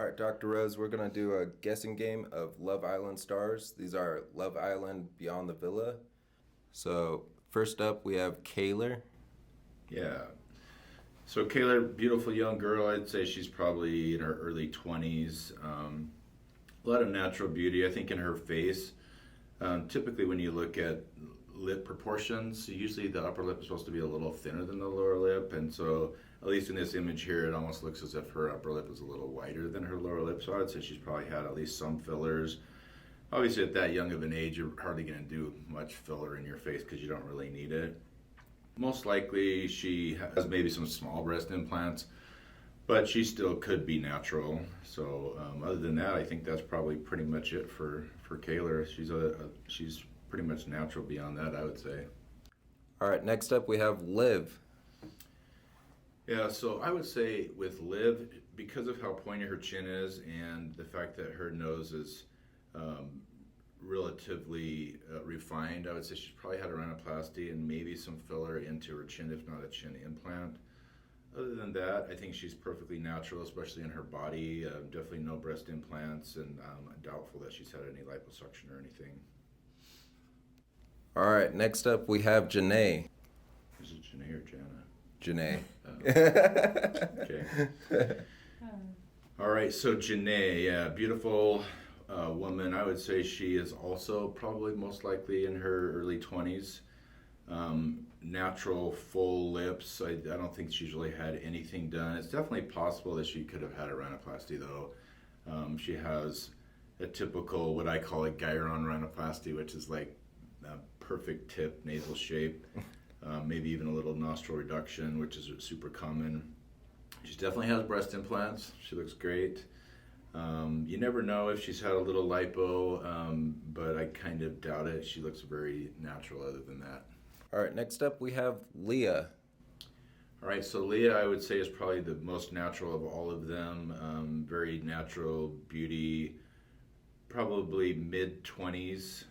All right, Dr. Rose, we're going to do a guessing game of Love Island stars. These are Love Island Beyond the Villa. So, first up, we have Kaylor. Yeah. So Kayla, beautiful young girl. I'd say she's probably in her early 20s. A lot of natural beauty, I think, in her face. Typically, when you look at lip proportions, usually the upper lip is supposed to be a little thinner than the lower lip. And so, at least in this image here, it almost looks as if her upper lip is a little wider than her lower lip. So I'd say she's probably had at least some fillers. Obviously, at that young of an age, you're hardly going to do much filler in your face because you don't really need it. Most likely she has maybe some small breast implants, but she still could be natural. So other than that, I think that's probably pretty much it for Kayla. She's pretty much natural beyond that, I would say. All right, next up, we have Liv. Yeah, so I would say with Liv, because of how pointy her chin is and the fact that her nose is relatively refined, I would say she's probably had a rhinoplasty and maybe some filler into her chin, if not a chin implant. Other than that, I think she's perfectly natural, especially in her body. Definitely no breast implants, and doubtful that she's had any liposuction or anything. All right, next up, we have Janae. Is it Janae or Jana? Janae. Okay. All right, so Janae, yeah, beautiful woman. I would say she is also probably most likely in her early 20s. Natural full lips. I don't think she's really had anything done. It's definitely possible that she could have had a rhinoplasty though. She has a typical, what I call a gyron rhinoplasty, which is like a perfect tip nasal shape. Maybe even a little nostril reduction, which is super common. She definitely has breast implants. She looks great. You never know if she's had a little lipo, but I kind of doubt it. She looks very natural other than that. All right, next up, we have Leah. All right, so Leah, I would say, is probably the most natural of all of them. Very natural beauty, probably mid-20s.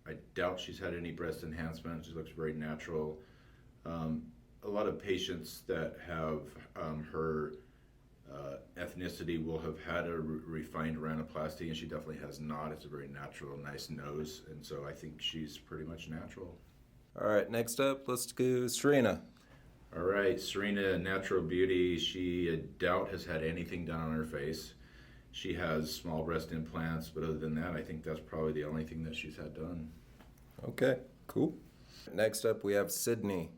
I doubt she's had any breast enhancement. She looks very natural. A lot of patients that have her ethnicity will have had a refined rhinoplasty, and she definitely has not. It's a very natural, nice nose, and so I think she's pretty much natural. All right, next up, let's go Serena. All right, Serena, natural beauty. She, I doubt, has had anything done on her face. She has small breast implants, but other than that, I think that's probably the only thing that she's had done. Okay, cool. Next up, we have Sydney.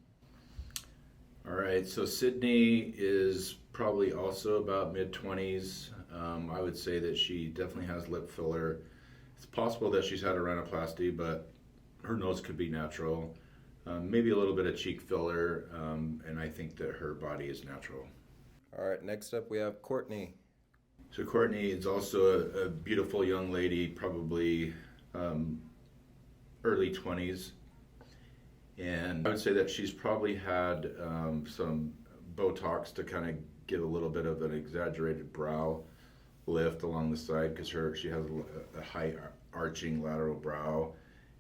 All right, so Sydney is probably also about mid-20s. I would say that she definitely has lip filler. It's possible that she's had a rhinoplasty, but her nose could be natural. Maybe a little bit of cheek filler, and I think that her body is natural. All right, next up, we have Courtney. So Courtney is also a beautiful young lady, probably early 20s. And I would say that she's probably had some Botox to kind of get a little bit of an exaggerated brow lift along the side because she has a high arching lateral brow,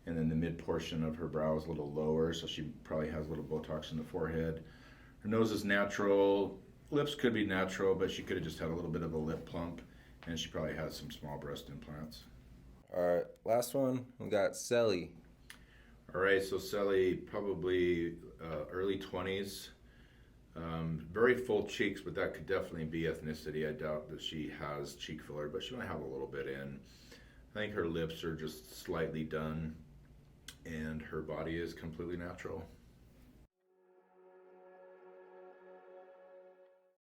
and then the mid portion of her brow is a little lower, so she probably has a little Botox in the forehead. Her nose is natural. Lips could be natural, but she could have just had a little bit of a lip plump, and she probably has some small breast implants. All right, last one, we got Sally. All right, so Sally, probably early 20s. Very full cheeks, but that could definitely be ethnicity. I doubt that she has cheek filler, but she might have a little bit in. I think her lips are just slightly done, and her body is completely natural.